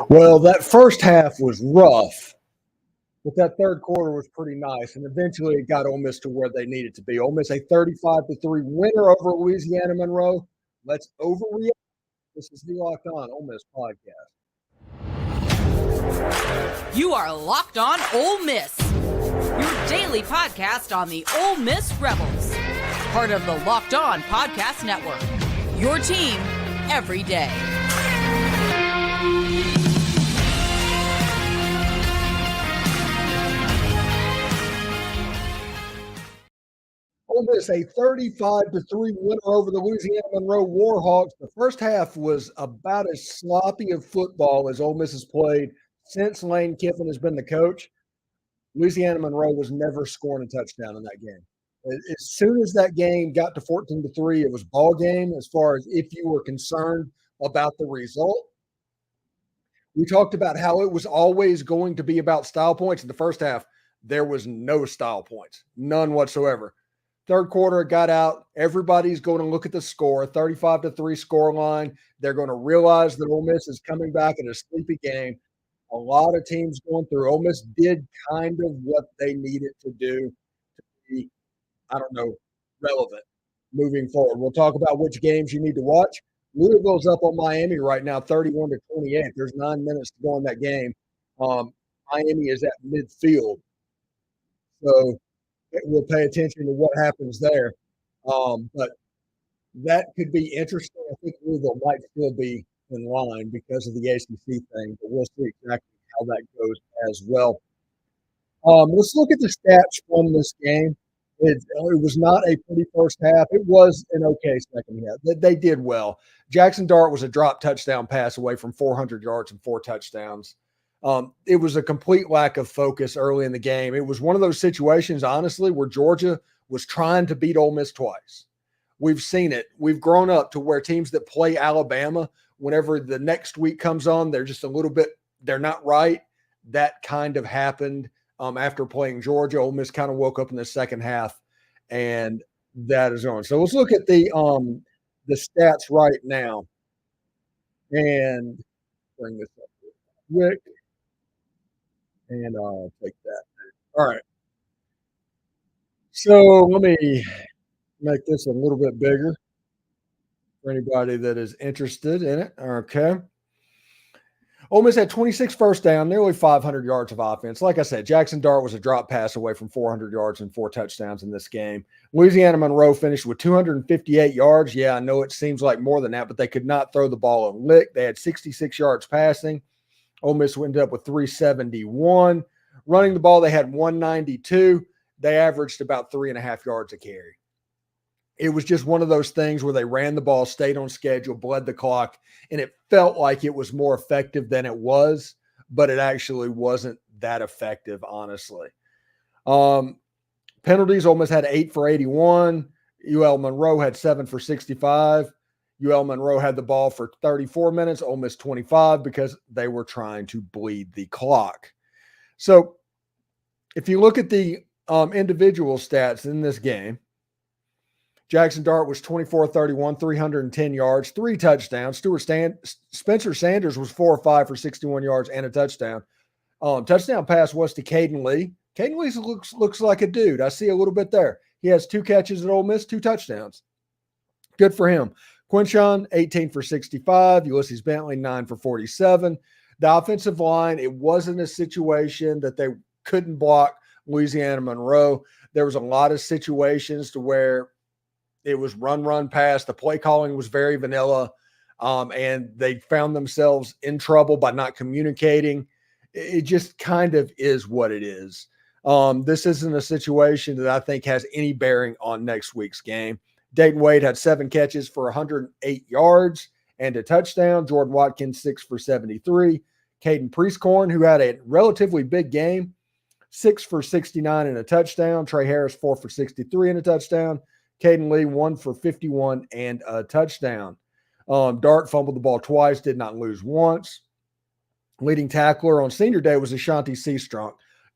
Well, that first half was rough, but that third quarter was pretty nice, and eventually it got Ole Miss to where they needed to be. Ole Miss a 35-3 winner over Louisiana Monroe. Let's overreact. This is the Locked On Ole Miss podcast. You are Locked On Ole Miss, your daily podcast on the Ole Miss Rebels, part of the Locked On Podcast Network, your team every day. Ole Miss a 35-3 winner over the Louisiana Monroe Warhawks. The first half was about as sloppy of football as Ole Miss has played since Lane Kiffin has been the coach. Louisiana Monroe was never scoring a touchdown in that game. As soon as that game got to 14-3, it was ball game as far as if you were concerned about the result. We talked about how it was always going to be about style points. In the first half, there was no style points, none whatsoever. Third quarter got out. Everybody's going to look at the score, 35-3 score line. They're going to realize that Ole Miss is coming back in a sleepy game. A lot of teams going through. Ole Miss did kind of what they needed to do to be, relevant moving forward. We'll talk about which games you need to watch. Louisville's up on Miami right now, 31-28. There's 9 minutes to go in that game. Miami is at midfield. So we'll pay attention to what happens there. But that could be interesting. I think Louisville might still be in line because of the ACC thing, but we'll see exactly how that goes as well. Let's look at the stats from this game. It was not a pretty first half. It was an okay second half. They did well. Jaxson Dart was a drop touchdown pass away from 400 yards and 4 touchdowns. It was a complete lack of focus early in the game. It was one of those situations, honestly, where Georgia was trying to beat Ole Miss twice. We've seen it. We've grown up to where teams that play Alabama, whenever the next week comes on, they're just a little bit, they're not right. That kind of happened after playing Georgia. Ole Miss kind of woke up in the second half, and that is on. So let's look at the stats right now and bring this up real quick. And I'll take that. All right. So let me make this a little bit bigger for anybody that is interested in it. Okay. Ole Miss had 26 first down, nearly 500 yards of offense. Like I said, Jaxson Dart was a drop pass away from 400 yards and 4 touchdowns in this game. Louisiana Monroe finished with 258 yards. Yeah, I know it seems like more than that, but they could not throw the ball a lick. They had 66 yards passing. Ole Miss ended up with 371. Running the ball, they had 192. They averaged about 3.5 yards a carry. It was just one of those things where they ran the ball, stayed on schedule, bled the clock, and it felt like it was more effective than it was, but it actually wasn't that effective, honestly. Penalties, Ole Miss had 8 for 81. UL Monroe had 7 for 65. UL Monroe had the ball for 34 minutes, Ole Miss 25, because they were trying to bleed the clock. So if you look at the individual stats in this game, Jaxson Dart was 24-31, 310 yards, 3 touchdowns. Spencer Sanders was 4 or 5 for 61 yards and a touchdown. Touchdown pass was to Caden Lee. Caden Lee looks like a dude. I see a little bit there. He has 2 catches at Ole Miss, 2 touchdowns. Good for him. Quinshawn, 18 for 65. Ulysses Bentley, 9 for 47. The offensive line, it wasn't a situation that they couldn't block Louisiana Monroe. There was a lot of situations to where it was run, pass. The play calling was very vanilla, and they found themselves in trouble by not communicating. It just kind of is what it is. This isn't a situation that I think has any bearing on next week's game. Dayton Wade had 7 catches for 108 yards and a touchdown. Jordan Watkins, 6 for 73. Caden Prieskorn, who had a relatively big game, 6 for 69 and a touchdown. Trey Harris, 4 for 63 and a touchdown. Caden Lee, 1 for 51 and a touchdown. Dart fumbled the ball twice, did not lose once. Leading tackler on senior day was Ashanti Seastrunk.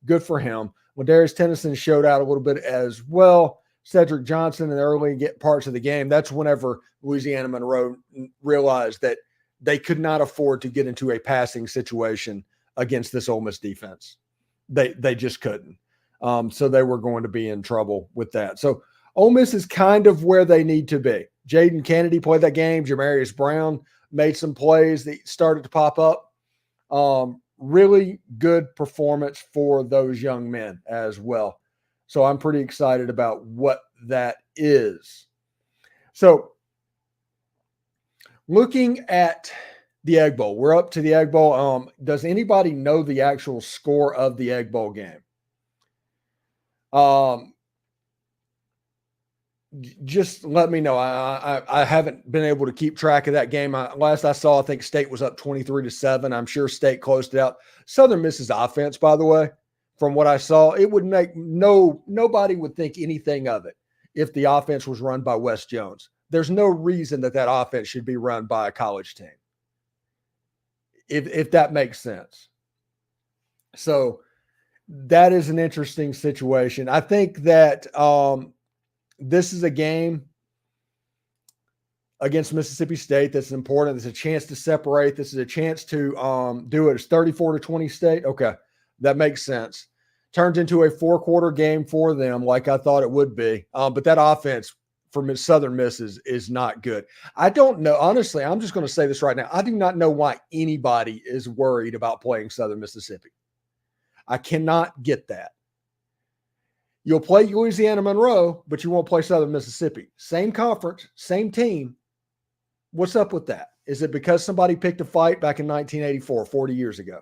Good for him. Ladarius Tennyson showed out a little bit as well. Cedric Johnson in the early parts of the game, that's whenever Louisiana Monroe realized that they could not afford to get into a passing situation against this Ole Miss defense. They just couldn't. So they were going to be in trouble with that. So Ole Miss is kind of where they need to be. Jaden Kennedy played that game. Jamarius Brown made some plays that started to pop up. Really good performance for those young men as well. So I'm pretty excited about what that is. So looking at the Egg Bowl, we're up to the Egg Bowl. Does anybody know the actual score of the Egg Bowl game? Just let me know. I haven't been able to keep track of that game. Last I saw, I think State was up 23-7. I'm sure State closed it out. Southern Miss's offense, by the way, from what I saw, it would make nobody would think anything of it if the offense was run by Wes Jones. There's no reason that offense should be run by a college team, if that makes sense. So that is an interesting situation. I think that this is a game against Mississippi State that's important. There's a chance to separate. This is a chance to do it. It's 34-20 State. Okay, that makes sense. Turns into a 4-quarter game for them like I thought it would be. But that offense for Southern Miss is not good. I don't know. Honestly, I'm just going to say this right now. I do not know why anybody is worried about playing Southern Mississippi. I cannot get that. You'll play Louisiana Monroe, but you won't play Southern Mississippi. Same conference, same team. What's up with that? Is it because somebody picked a fight back in 1984, 40 years ago?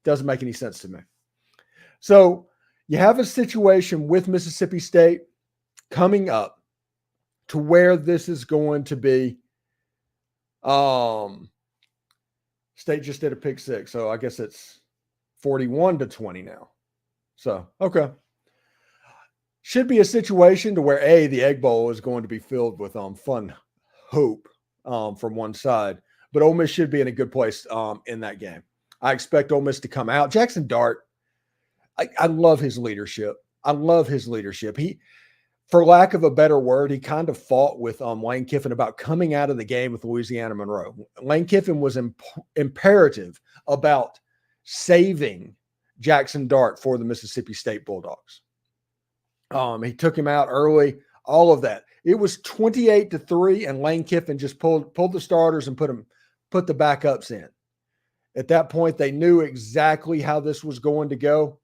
Doesn't make any sense to me. So you have a situation with Mississippi State coming up to where this is going to be. State just did a pick six, so I guess it's 41-20 now. So, okay. Should be a situation to where, the Egg Bowl is going to be filled with fun hope from one side. But Ole Miss should be in a good place in that game. I expect Ole Miss to come out. Jaxson Dart, I love his leadership. I love his leadership. He, for lack of a better word, he kind of fought with Lane Kiffin about coming out of the game with Louisiana Monroe. Lane Kiffin was imperative about saving Jaxson Dart for the Mississippi State Bulldogs. He took him out early, all of that. It was 28-3, and Lane Kiffin just pulled the starters and put the backups in. At that point, they knew exactly how this was going to go.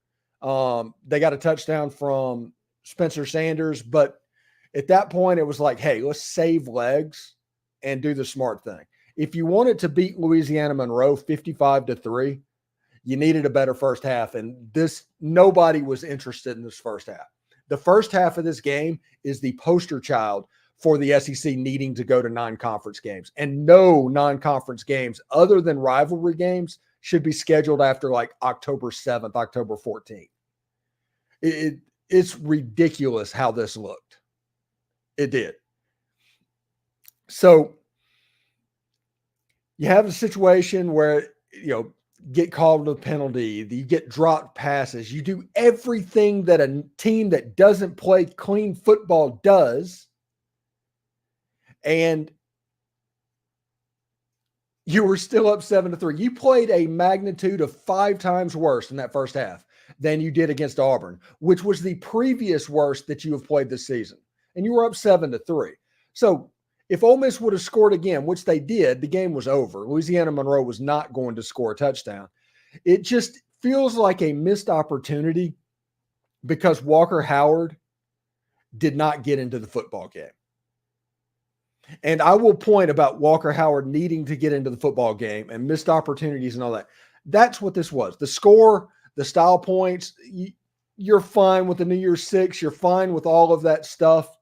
They got a touchdown from Spencer Sanders, but at that point, it was like, hey, let's save legs and do the smart thing. If you wanted to beat Louisiana Monroe 55-3, you needed a better first half, and nobody was interested in this first half. The first half of this game is the poster child for the SEC needing to go to non-conference games. And no non-conference games other than rivalry games should be scheduled after like October 7th, October 14th. It's ridiculous how this looked. It did. So you have a situation where, get called to the penalty, you get dropped passes, you do everything that a team that doesn't play clean football does, and you were still up 7-3. You played a magnitude of 5 times worse in that first half than you did against Auburn, which was the previous worst that you have played this season, and you were up 7-3. So if Ole Miss would have scored again, which they did, the game was over. Louisiana Monroe was not going to score a touchdown. It just feels like a missed opportunity because Walker Howard did not get into the football game. And I will point about Walker Howard needing to get into the football game and missed opportunities and all that. That's what this was. The score, the style points, you're fine with the New Year's Six. You're fine with all of that stuff.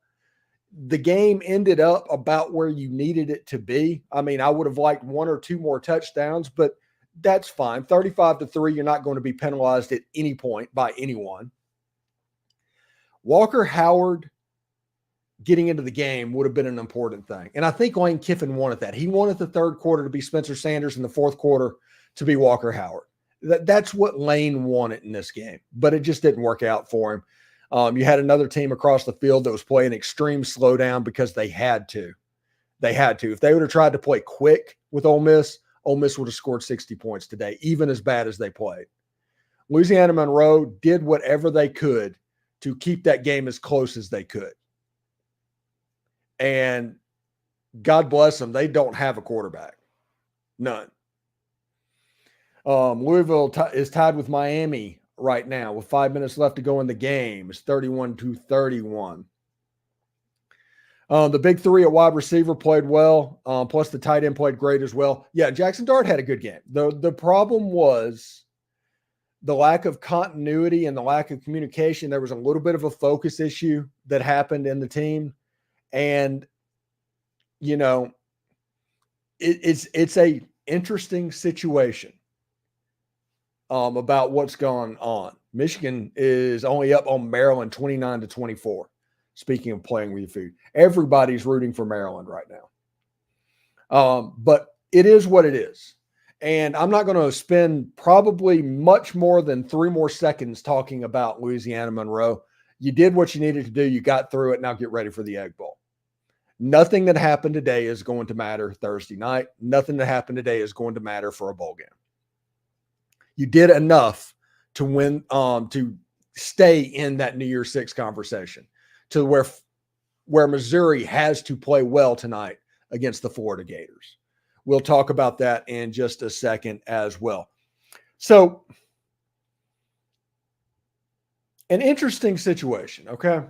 The game ended up about where you needed it to be. I mean, I would have liked 1 or 2 more touchdowns, but that's fine. 35-3, you're not going to be penalized at any point by anyone. Walker Howard getting into the game would have been an important thing. And I think Lane Kiffin wanted that. He wanted the third quarter to be Spencer Sanders and the fourth quarter to be Walker Howard. That's what Lane wanted in this game, but it just didn't work out for him. You had another team across the field that was playing extreme slowdown because they had to. They had to. If they would have tried to play quick, with Ole Miss would have scored 60 points today, even as bad as they played. Louisiana Monroe did whatever they could to keep that game as close as they could. And God bless them, they don't have a quarterback. None. Louisville is tied with Miami right now with 5 minutes left to go in the game. It's 31-31. The big three at wide receiver played well, plus the tight end played great as well. Yeah, Jaxson Dart had a good game. The problem was the lack of continuity and the lack of communication. There was a little bit of a focus issue that happened in the team. And, you know, it's a interesting situation about what's going on. Michigan is only up on Maryland 29-24. Speaking of playing with your food, everybody's rooting for Maryland right now. But it is what it is. And I'm not going to spend probably much more than 3 more seconds talking about Louisiana Monroe. You did what you needed to do. You got through it. Now get ready for the Egg Bowl. Nothing that happened today is going to matter Thursday night. Nothing that happened today is going to matter for a bowl game. You did enough to win, to stay in that New Year's Six conversation, to where Missouri has to play well tonight against the Florida Gators. We'll talk about that in just a second as well. So, an interesting situation, okay?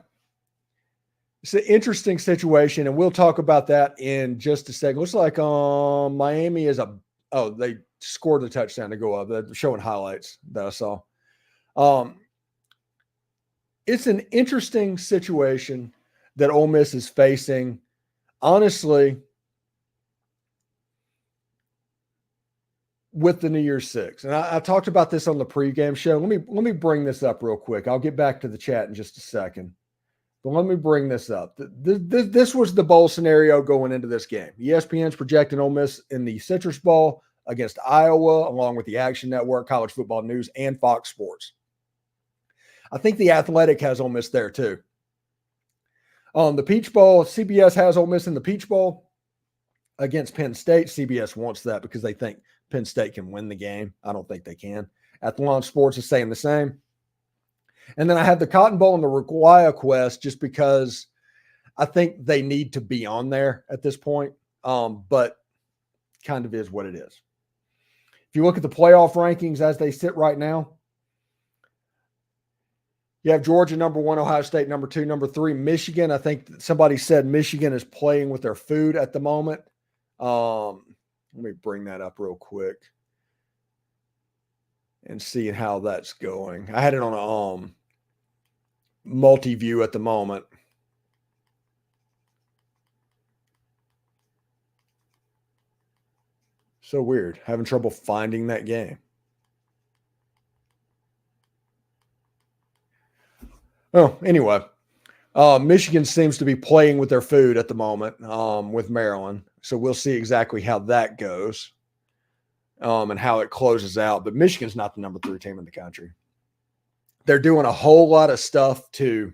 It's an interesting situation, and we'll talk about that in just a second. Looks like Miami is they scored a touchdown to go up. They're showing highlights that I saw. It's an interesting situation that Ole Miss is facing. Honestly, with the New Year's Six. And I talked about this on the pregame show. Let me bring this up real quick. I'll get back to the chat in just a second. But let me bring this up. This was the bowl scenario going into this game. ESPN's projecting Ole Miss in the Citrus Bowl against Iowa, along with the Action Network, College Football News, and Fox Sports. I think the Athletic has Ole Miss there too. The Peach Bowl, CBS has Ole Miss in the Peach Bowl against Penn State. CBS wants that because they think Penn State can win the game. I don't think they can. Athlon Sports is saying the same. And then I have the Cotton Bowl and the Requia Quest just because I think they need to be on there at this point. But kind of is what it is. If you look at the playoff rankings as they sit right now, you have Georgia number 1, Ohio State number 2, number 3, Michigan. I think somebody said Michigan is playing with their food at the moment. Let me bring that up real quick and see how that's going. I had it on a multi-view at the moment. So weird. Having trouble finding that game. Oh, anyway. Michigan seems to be playing with their food at the moment with Maryland. So we'll see exactly how that goes and how it closes out. But Michigan's not the number 3 team in the country. They're doing a whole lot of stuff to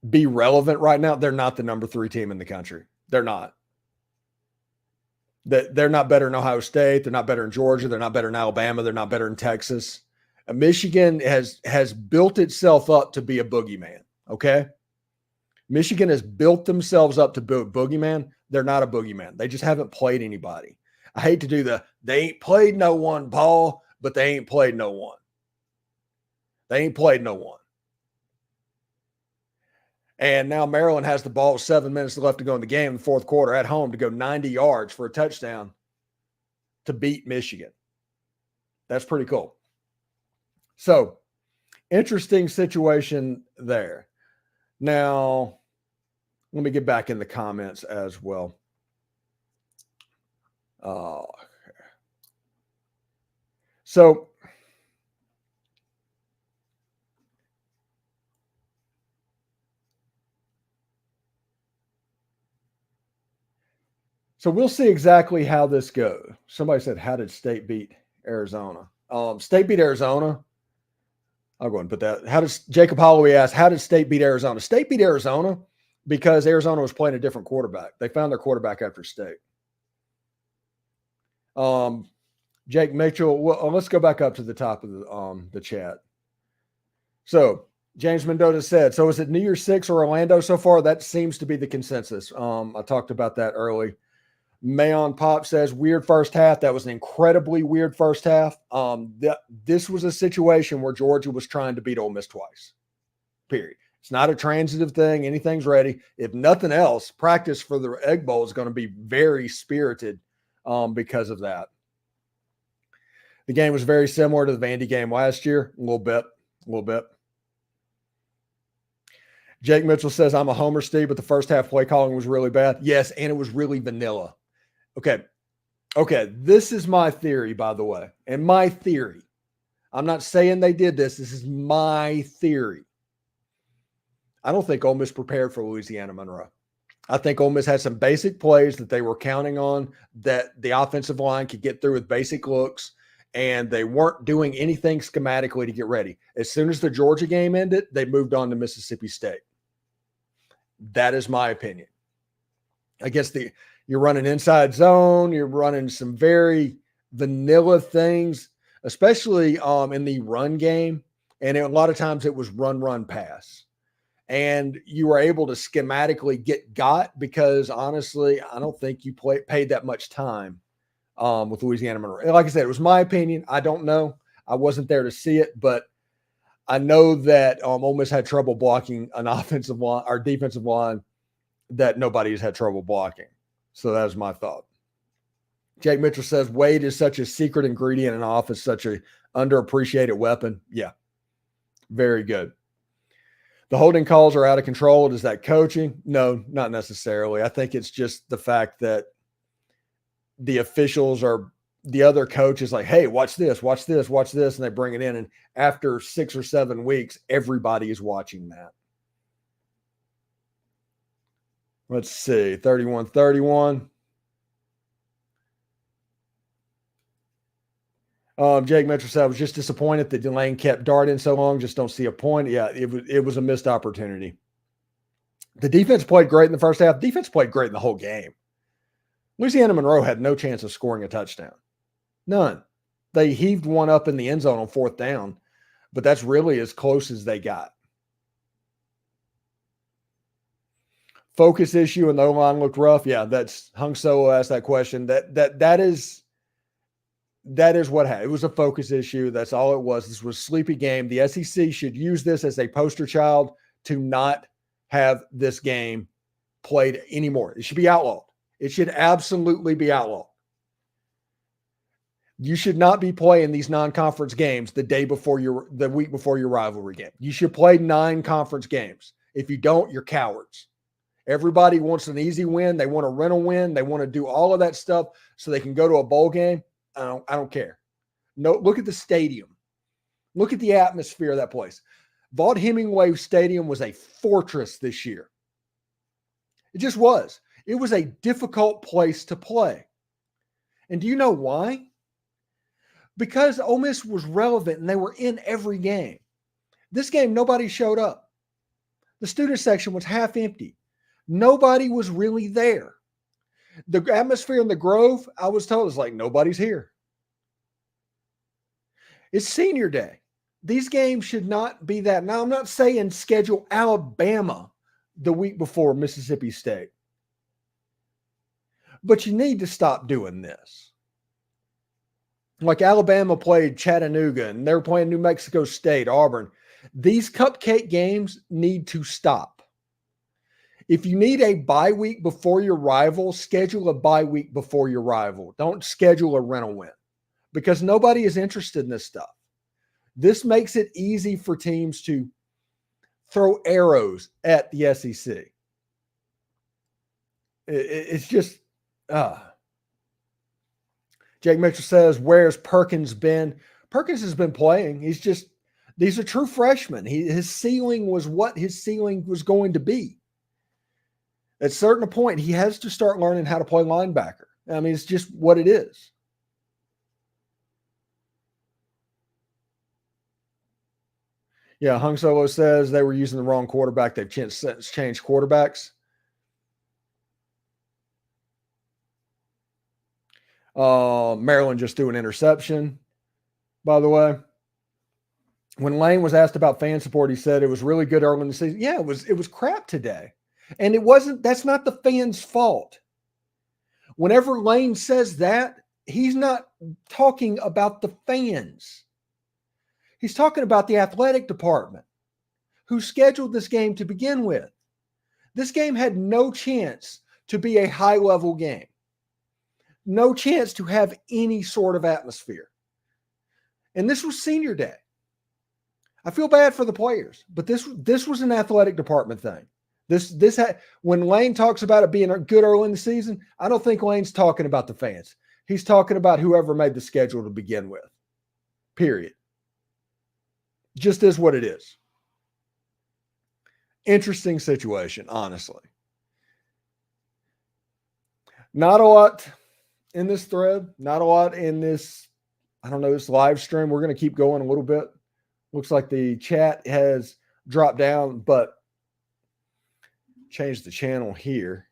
be relevant right now. They're not the number 3 team in the country. They're not. They're not better than Ohio State. They're not better than Georgia. They're not better than Alabama. They're not better than Texas. Michigan has built itself up to be a boogeyman, okay? Michigan has built themselves up to be a boogeyman. They're not a boogeyman. They just haven't played anybody. I hate to do they ain't played no one, Paul, but they ain't played no one. They ain't played no one. And now Maryland has the ball with 7 minutes left to go in the game in the fourth quarter at home to go 90 yards for a touchdown to beat Michigan. That's pretty cool. So, interesting situation there. Now, let me get back in the comments as well. So, we'll see exactly how this goes. Somebody said, how did State beat Arizona? State beat Arizona. I'll go ahead and put that. Jacob Holloway asked, how did State beat Arizona? State beat Arizona because Arizona was playing a different quarterback. They found their quarterback after state. Jake Mitchell. Well, let's go back up to the top of the chat. So James Mendoza said, so is it New Year's Six or Orlando so far? That seems to be the consensus. I talked about that early. Mayon Pop says, weird first half. That was an incredibly weird first half. This was a situation where Georgia was trying to beat Ole Miss twice, period. It's not a transitive thing. Anything's ready. If nothing else, practice for the Egg Bowl is going to be very spirited because of that. The game was very similar to the Vandy game last year, a little bit. Jake Mitchell says, I'm a homer, Steve, but the first half play calling was really bad. Yes, and it was really vanilla. Okay, this is my theory, by the way. And my theory, I'm not saying they did this. This is my theory. I don't think Ole Miss prepared for Louisiana Monroe. I think Ole Miss had some basic plays that they were counting on that the offensive line could get through with basic looks, and they weren't doing anything schematically to get ready. As soon as the Georgia game ended, they moved on to Mississippi State. That is my opinion. I guess you're running inside zone, you're running some very vanilla things, especially in the run game, and a lot of times it was run, pass. And you were able to schematically get got because, honestly, I don't think you paid that much time with Louisiana Monroe. Like I said, it was my opinion. I don't know. I wasn't there to see it, but I know that Ole Miss had trouble blocking an offensive line or defensive line that nobody's had trouble blocking. So that is my thought. Jake Mitchell says, Wade is such a secret ingredient in offense, such a underappreciated weapon. Yeah, very good. The holding calls are out of control. Is that coaching? No, not necessarily. I think it's just the fact that the officials are the other coach is like, hey, watch this, and they bring it in. And after 6 or 7 weeks, everybody is watching that. Let's see, 31-31. Jake Mitchell said, I was just disappointed that Delane kept Dart in so long. Just don't see a point. Yeah, it was a missed opportunity. The defense played great in the first half. Defense played great in the whole game. Louisiana Monroe had no chance of scoring a touchdown. None. They heaved one up in the end zone on 4th down, but that's really as close as they got. Focus issue and the O-line looked rough. Yeah, that's Hung Solo asked that question. That is what happened. It was a focus issue. That's all it was. This was a sleepy game. The SEC should use this as a poster child to not have this game played anymore. It should be outlawed. It should absolutely be outlawed. You should not be playing these non-conference games the week before your rivalry game. You should play 9 conference games. If you don't, you're cowards. Everybody wants an easy win. They want to rent a win. They want to do all of that stuff so they can go to a bowl game. I don't care. No, look at the stadium. Look at the atmosphere of that place. Vaught Hemingway Stadium was a fortress this year. It just was. It was a difficult place to play. And do you know why? Because Ole Miss was relevant and they were in every game. This game, nobody showed up. The student section was half empty. Nobody was really there. The atmosphere in the Grove, I was told, is like nobody's here. It's senior day. These games should not be that. Now, I'm not saying schedule Alabama the week before Mississippi State. But you need to stop doing this. Like Alabama played Chattanooga, and they're playing New Mexico State, Auburn. These cupcake games need to stop. If you need a bye week before your rival, schedule a bye week before your rival. Don't schedule a rental win because nobody is interested in this stuff. This makes it easy for teams to throw arrows at the SEC. It's just, Jake Mitchell says, where's Perkins been? Perkins has been playing. These are true freshmen. His ceiling was what his ceiling was going to be. At a certain point, he has to start learning how to play linebacker. I mean, it's just what it is. Yeah, Hung Solo says they were using the wrong quarterback. They've changed quarterbacks. Maryland just threw an interception, by the way. When Lane was asked about fan support, he said it was really good early in the season. Yeah, it was crap today. And that's not the fans' fault. Whenever Lane says that, he's not talking about the fans. He's talking about the athletic department who scheduled this game to begin with. This game had no chance to be a high-level game. No chance to have any sort of atmosphere. And this was senior day. I feel bad for the players, but this was an athletic department thing. When Lane talks about it being good early in the season, I don't think Lane's talking about the fans. He's talking about whoever made the schedule to begin with. Period. Just is what it is. Interesting situation, honestly. Not a lot in this thread, not a lot in this, this live stream. We're going to keep going a little bit. Looks like the chat has dropped down, but change the channel here.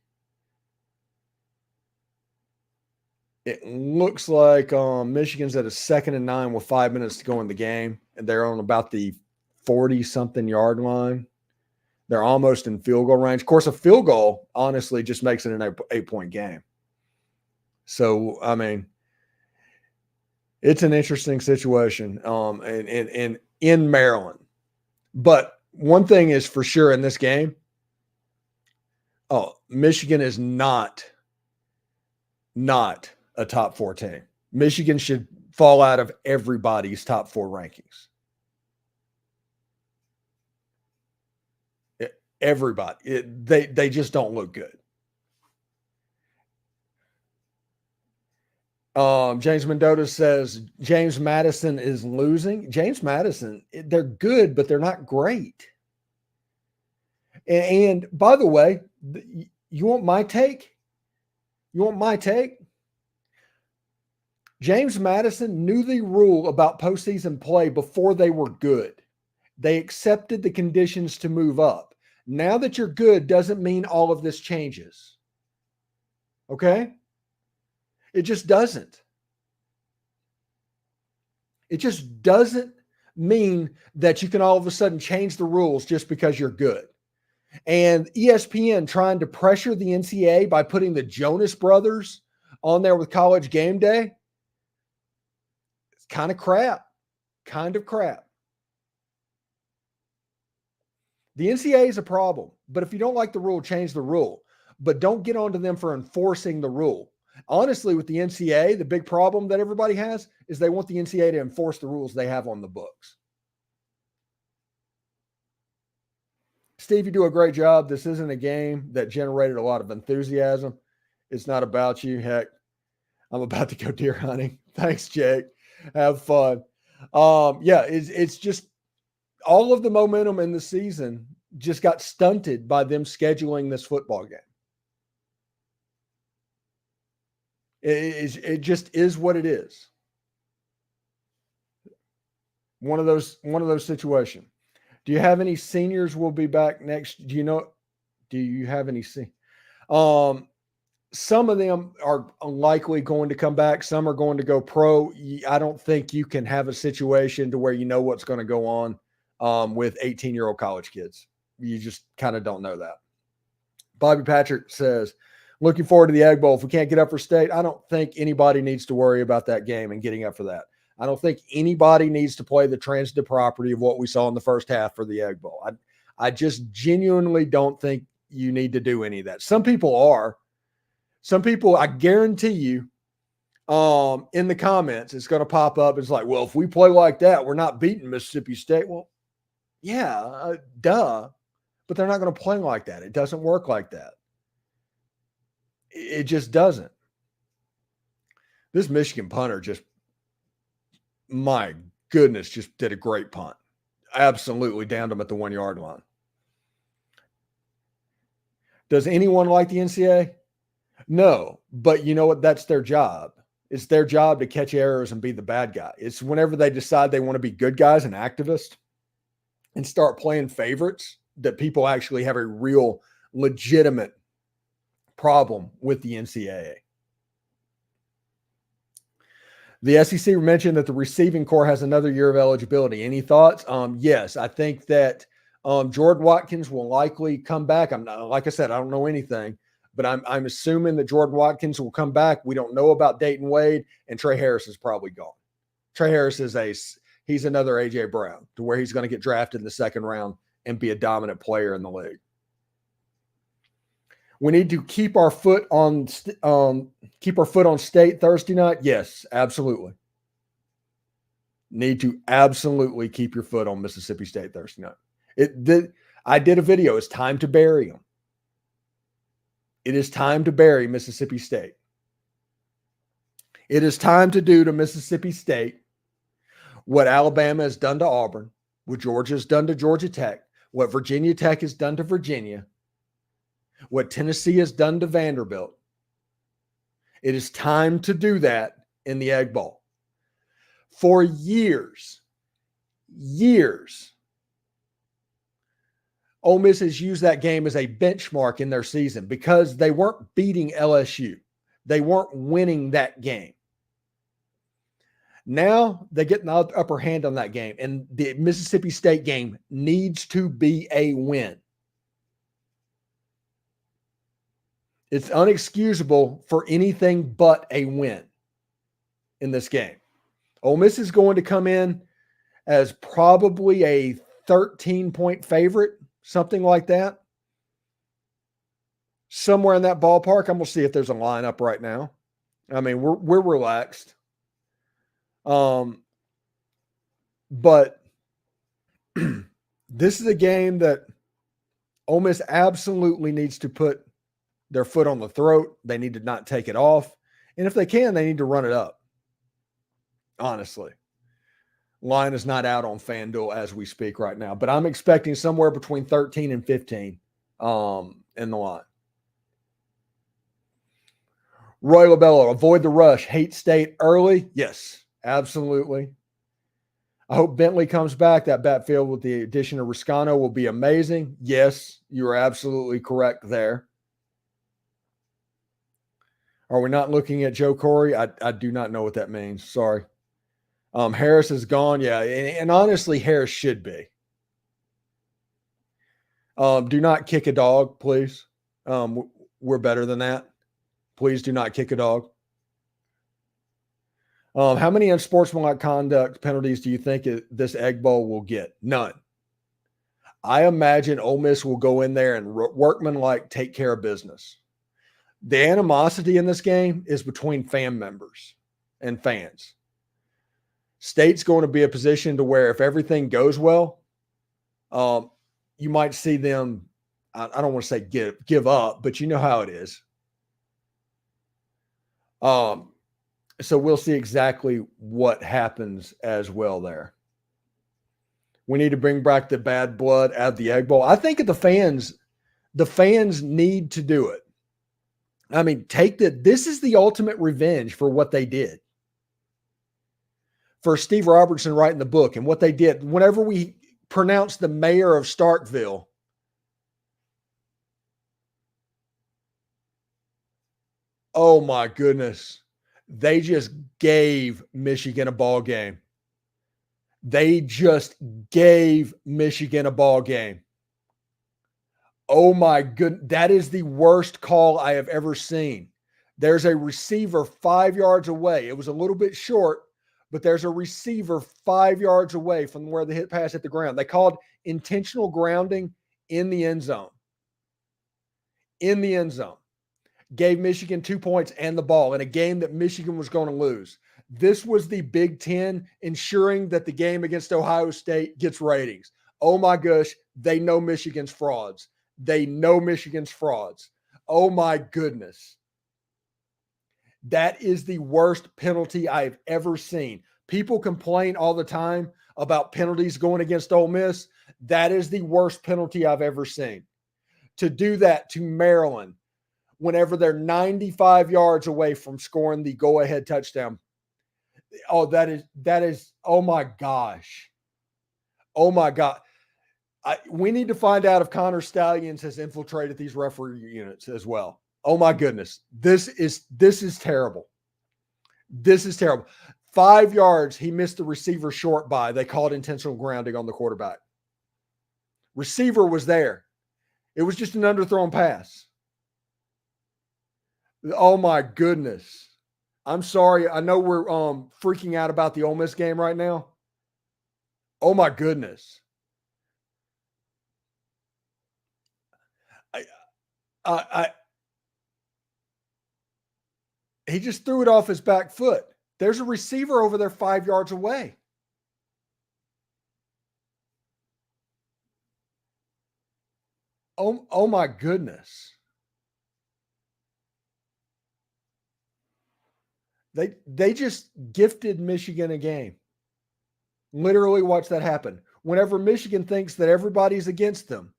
It looks like Michigan's at a 2nd and 9 with 5 minutes to go in the game, and they're on about the 40-something yard line. They're almost in field goal range. Of course, a field goal, honestly, just makes it an 8-point game. So, it's an interesting situation and in Maryland. But one thing is for sure in this game, Michigan is not a top 4 team. Michigan should fall out of everybody's top 4 rankings. Everybody. They just don't look good. James Mendota says James Madison is losing. James Madison, they're good, but they're not great. And by the way, you want my take? James Madison knew the rule about postseason play before they were good. They accepted the conditions to move up. Now that you're good doesn't mean all of this changes. Okay? It just doesn't. It just doesn't mean that you can all of a sudden change the rules just because you're good. And ESPN trying to pressure the NCAA by putting the Jonas Brothers on there with College Game Day. It's kind of crap. The NCAA is a problem, but if you don't like the rule, change the rule. But don't get onto them for enforcing the rule. Honestly, with the NCAA, the big problem that everybody has is they want the NCAA to enforce the rules they have on the books. Steve, you do a great job. This isn't a game that generated a lot of enthusiasm. It's not about you. Heck, I'm about to go deer hunting. Thanks, Jake. Have fun. It's just all of the momentum in the season just got stunted by them scheduling this football game. It just is what it is. One of those situations. Do you have any seniors will be back next? Do you have any some of them are likely going to come back. Some are going to go pro. I don't think you can have a situation to where you know what's going to go on with 18-year-old college kids. You just kind of don't know that. Bobby Patrick says, looking forward to the Egg Bowl. If we can't get up for state, I don't think anybody needs to worry about that game and getting up for that. I don't think anybody needs to play the transitive property of what we saw in the first half for the Egg Bowl. I just genuinely don't think you need to do any of that. Some people are. Some people, I guarantee you, in the comments, it's going to pop up. It's like, well, if we play like that, we're not beating Mississippi State. Well, yeah, duh. But they're not going to play like that. It doesn't work like that. It just doesn't. This Michigan punter just, my goodness, just did a great punt. Absolutely downed them at the 1 yard line. Does anyone like the NCAA? No, but you know what? That's their job. It's their job to catch errors and be the bad guy. It's whenever they decide they want to be good guys and activists and start playing favorites, that people actually have a real legitimate problem with the NCAA. The SEC mentioned that the receiving corps has another year of eligibility. Any thoughts? Yes, I think that Jordan Watkins will likely come back. I'm not, like I said, I don't know anything, but I'm assuming that Jordan Watkins will come back. We don't know about Dayton Wade, and Trey Harris is probably gone. Trey Harris he's another AJ Brown, to where he's going to get drafted in the second round and be a dominant player in the league. We need to keep our foot on State Thursday night. Yes, absolutely. Need to absolutely keep your foot on Mississippi State Thursday night. I did a video. It's time to bury them. It is time to bury Mississippi State. It is time to do to Mississippi State what Alabama has done to Auburn, what Georgia has done to Georgia Tech, what Virginia Tech has done to Virginia, what Tennessee has done to Vanderbilt. It is time to do that in the Egg Bowl. For years, Ole Miss has used that game as a benchmark in their season because they weren't beating LSU. They weren't winning that game. Now they get an upper hand on that game, and the Mississippi State game needs to be a win. It's unexcusable for anything but a win in this game. Ole Miss is going to come in as probably a 13-point favorite, something like that. Somewhere in that ballpark. I'm going to see if there's a lineup right now. I mean, we're relaxed. But this is a game that Ole Miss absolutely needs to put their foot on the throat. They need to not take it off. And if they can, they need to run it up. Honestly. Line is not out on FanDuel as we speak right now, but I'm expecting somewhere between 13 and 15 in the line. Roy Labello, avoid the rush. Hate State early? Yes, absolutely. I hope Bentley comes back. That backfield with the addition of Riscano will be amazing. Yes, you are absolutely correct there. Are we not looking at Joe Corey? I do not know what that means. Sorry. Harris is gone. Yeah. And honestly, Harris should be. Do not kick a dog, please. We're better than that. Please do not kick a dog. How many unsportsmanlike conduct penalties do you think this Egg Bowl will get? None. I imagine Ole Miss will go in there and workmanlike take care of business. The animosity in this game is between fan members and fans. State's going to be a position to where if everything goes well, you might see them, I don't want to say give up, but you know how it is. So we'll see exactly what happens as well there. We need to bring back the bad blood out of the Egg Bowl. I think the fans need to do it. I mean, this is the ultimate revenge for what they did. For Steve Robertson writing the book and what they did. Whenever we pronounced the mayor of Starkville oh my goodness, they just gave Michigan a ball game. They just gave Michigan a ball game. Oh my goodness, that is the worst call I have ever seen. There's a receiver 5 yards away. It was a little bit short, but there's a receiver 5 yards away from where the hit pass hit the ground. They called intentional grounding in the end zone. In the end zone. Gave Michigan 2 points and the ball in a game that Michigan was going to lose. This was the Big Ten ensuring that the game against Ohio State gets ratings. Oh my gosh, they know Michigan's frauds. They know Michigan's frauds. Oh my goodness. That is the worst penalty I've ever seen. People complain all the time about penalties going against Ole Miss. That is the worst penalty I've ever seen. To do that to Maryland whenever they're 95 yards away from scoring the go-ahead touchdown. Oh, that is, oh my gosh. Oh my God. We need to find out if Connor Stallions has infiltrated these referee units as well. Oh my goodness. This is terrible. This is terrible. 5 yards, he missed the receiver short by. They called intentional grounding on the quarterback. Receiver was there. It was just an underthrown pass. Oh my goodness. I'm sorry. I know we're freaking out about the Ole Miss game right now. Oh my goodness. He just threw it off his back foot. There's a receiver over there 5 yards away. Oh my goodness. They just gifted Michigan a game. Literally watch that happen. Whenever Michigan thinks that everybody's against them,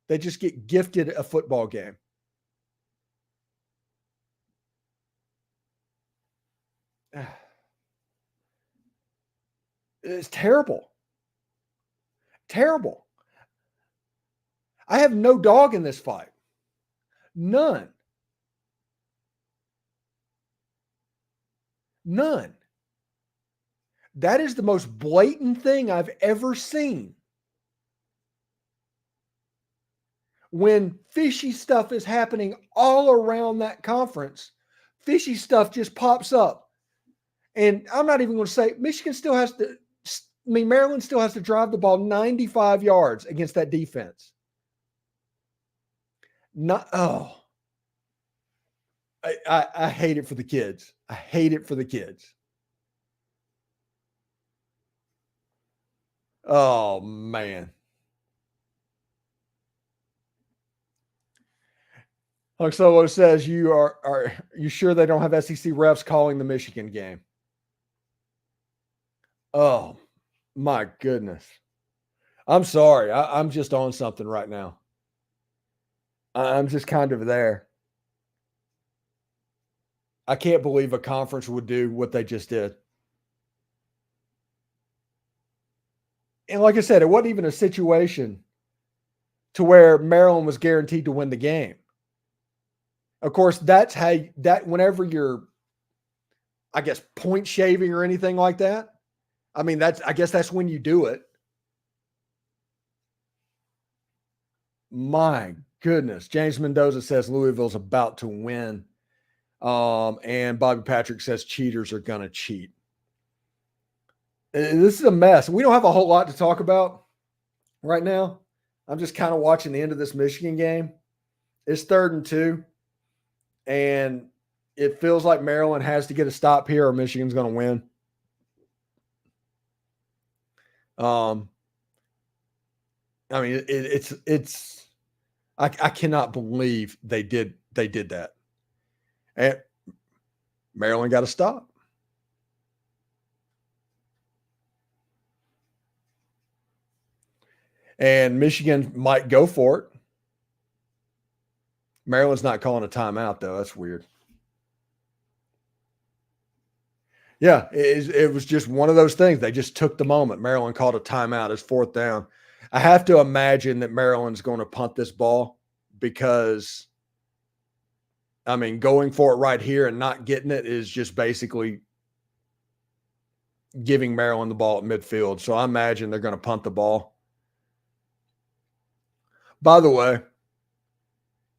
they just get gifted a football game. It's terrible. Terrible. I have no dog in this fight. None. None. That is the most blatant thing I've ever seen. When fishy stuff is happening all around that conference, fishy stuff just pops up. And I'm not even going to say Michigan still has to, Maryland still has to drive the ball 95 yards against that defense. I hate it for the kids. I hate it for the kids. Oh, man. Like Solo says, are you sure they don't have SEC refs calling the Michigan game? Oh, my goodness. I'm sorry. I'm just on something right now. I'm just kind of there. I can't believe a conference would do what they just did. And like I said, it wasn't even a situation to where Maryland was guaranteed to win the game. Of course, that's how whenever you're, I guess, point shaving or anything like that. I mean, I guess that's when you do it. My goodness. James Mendoza says Louisville's about to win. And Bobby Patrick says cheaters are going to cheat. This is a mess. We don't have a whole lot to talk about right now. I'm just kind of watching the end of this Michigan game. It's 3rd and 2. And it feels like Maryland has to get a stop here or Michigan's going to win. I mean, I cannot believe they did that. And Maryland got to stop. And Michigan might go for it. Maryland's not calling a timeout, though. That's weird. Yeah, it was just one of those things. They just took the moment. Maryland called a timeout as 4th down. I have to imagine that Maryland's going to punt this ball because, I mean, going for it right here and not getting it is just basically giving Maryland the ball at midfield. So I imagine they're going to punt the ball. By the way,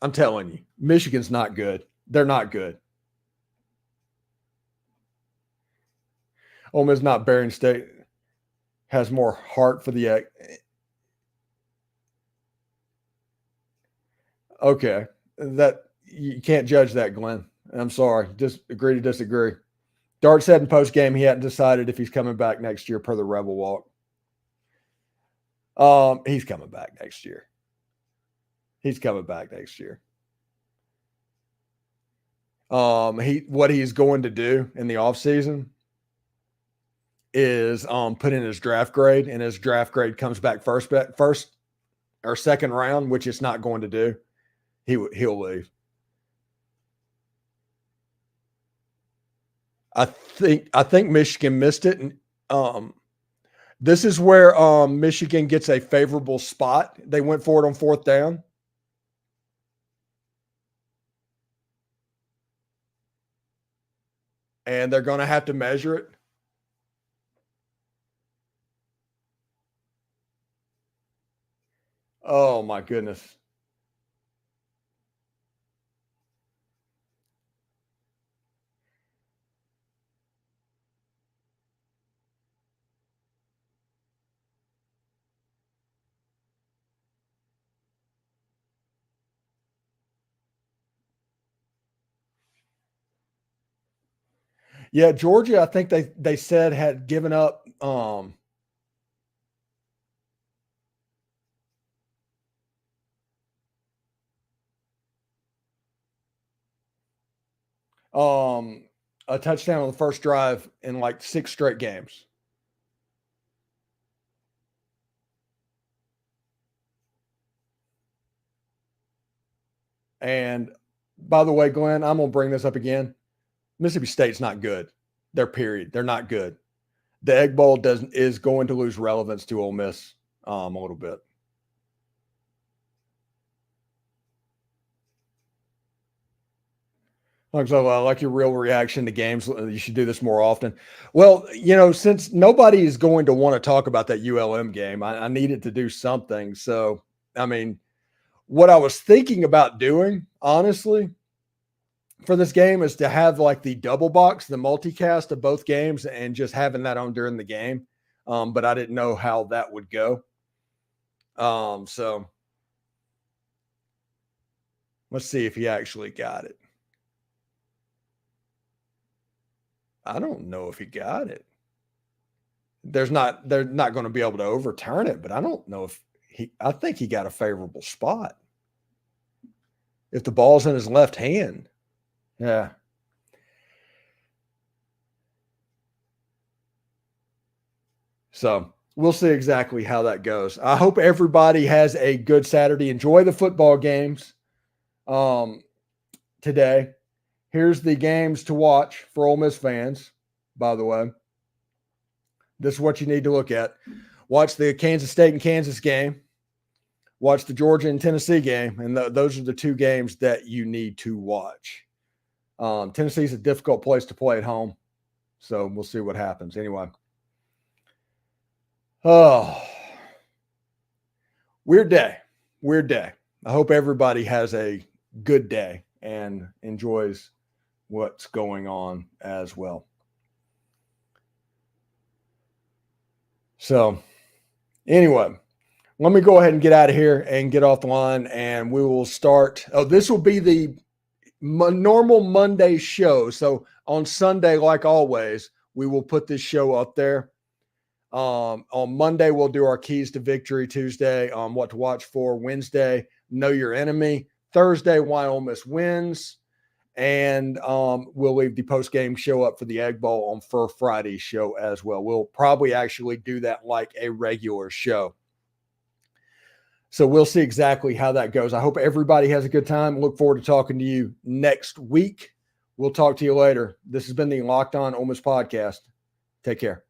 I'm telling you, Michigan's not good. They're not good. Ole Miss not Bearing State has more heart for the okay. That you can't judge that, Glenn. I'm sorry. Just agree to disagree. Dart said in post game he hadn't decided if he's coming back next year per the Rebel Walk. He's coming back next year. He's coming back next year. What he's going to do in the offseason is put in his draft grade, and his draft grade comes back first or second round, which it's not going to do. He'll leave. I think Michigan missed it, and This is where Michigan gets a favorable spot. They went for it on 4th down. And they're going to have to measure it. Oh, my goodness. Yeah, Georgia, I think they said had given up a touchdown on the first drive in like 6 straight games. And by the way, Glenn, I'm going to bring this up again. Mississippi State's not good. They're not good. The Egg Bowl is going to lose relevance to Ole Miss a little bit. So I like your real reaction to games. You should do this more often. Well, since nobody is going to want to talk about that ULM game, I needed to do something. So, I mean, what I was thinking about doing, honestly, for this game is to have like the double box, the multicast of both games, and just having that on during the game. But I didn't know how that would go. So let's see if he actually got it. I don't know if he got it. They're not going to be able to overturn it, but I don't know if I think he got a favorable spot. If the ball's in his left hand. Yeah. So we'll see exactly how that goes. I hope everybody has a good Saturday. Enjoy the football games today. Here's the games to watch for Ole Miss fans, by the way. This is what you need to look at. Watch the Kansas State and Kansas game. Watch the Georgia and Tennessee game. And those are the 2 games that you need to watch. Tennessee is a difficult place to play at home. So we'll see what happens. Anyway. Oh, weird day. I hope everybody has a good day and enjoys what's going on as well. So anyway, let me go ahead and get out of here and get off the line, and we will start. Oh, this will be the normal Monday show. So on Sunday, like always, we will put this show up there. On Monday, we'll do our keys to victory. Tuesday, what to watch for. Wednesday, know your enemy. Thursday, why Ole Miss wins. And we'll leave the post-game show up for the Egg Bowl on for Friday's show as well. We'll probably actually do that like a regular show. So we'll see exactly how that goes. I hope everybody has a good time. Look forward to talking to you next week. We'll talk to you later. This has been the Locked On Ole Miss podcast. Take care.